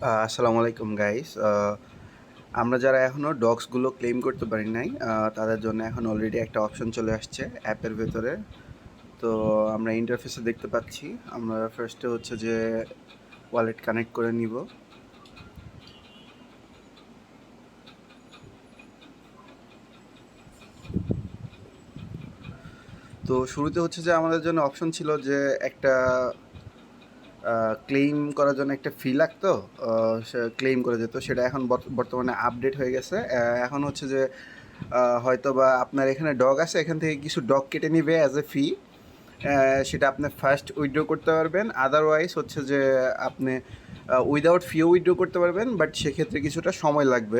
আসসালামু আলাইকুম গাইস। আমরা যারা এখনও ডগসগুলো ক্লেম করতে পারি নাই, তাদের জন্য এখন অলরেডি একটা অপশন চলে আসছে অ্যাপের ভেতরে। তো আমরা ইন্টারফেসে দেখতে পাচ্ছি, আমরা ফার্স্টে হচ্ছে যে ওয়ালেট কানেক্ট করে নিব। তো শুরুতে হচ্ছে যে আমাদের জন্য অপশন ছিল যে একটা ক্লেম করার জন্য একটা ফি লাগতো, ক্লেম করে যেত। সেটা এখন বর্তমানে আপডেট হয়ে গেছে। এখন হচ্ছে যে হয়তো বা আপনার এখানে ডগ আছে, এখান থেকে কিছু ডগ কেটে নিবে অ্যাজ এ ফি। সেটা আপনি ফার্স্ট উইথড্র করতে পারবেন, আদারওয়াইজ হচ্ছে যে আপনি উইদাউট ফিও উইথড্র করতে পারবেন, বাট সেক্ষেত্রে কিছুটা সময় লাগবে।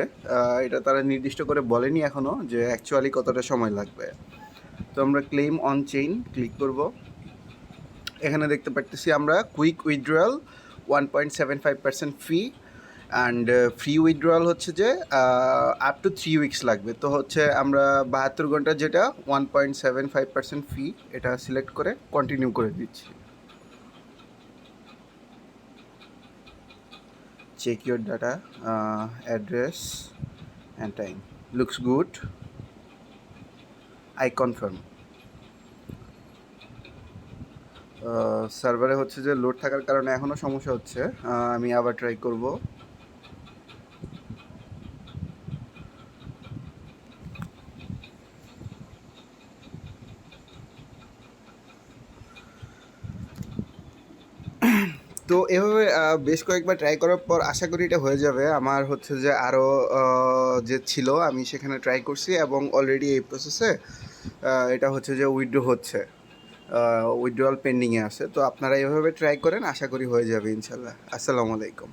এটা তারা নির্দিষ্ট করে বলেনি এখনও যে অ্যাকচুয়ালি কতটা সময় লাগবে। তো আমরা ক্লেম অন চেইন ক্লিক করব। এখানে দেখতে পারতেছি আমরা quick withdrawal 1.75% fee and free withdrawal হচ্ছে যে আপ টু 3 উইকস লাগবে। তো হচ্ছে আমরা 72 ঘন্টা যেটা 1.75% ফি, এটা সিলেক্ট করে কন্টিনিউ করে দিচ্ছি। Check your data, address and time, looks good, I confirm. সার্ভারে হচ্ছে যে লোড থাকার কারণে এখনও সমস্যা হচ্ছে। আমি আবার ট্রাই করব। তো এভাবে বেশ কয়েকবার ট্রাই করার পর আশা করি এটা হয়ে যাবে। আমার হচ্ছে যে আরও যে ছিল আমি সেখানে ট্রাই করছি এবং অলরেডি এই প্রসেসে এটা হচ্ছে যে উইথড্র হচ্ছে, উইথড্রয়াল পেন্ডিংয়ে আছে। তো আপনারা এভাবে ট্রাই করেন, আশা করি হয়ে যাবে ইনশাল্লাহ। আসসালামু আলাইকুম।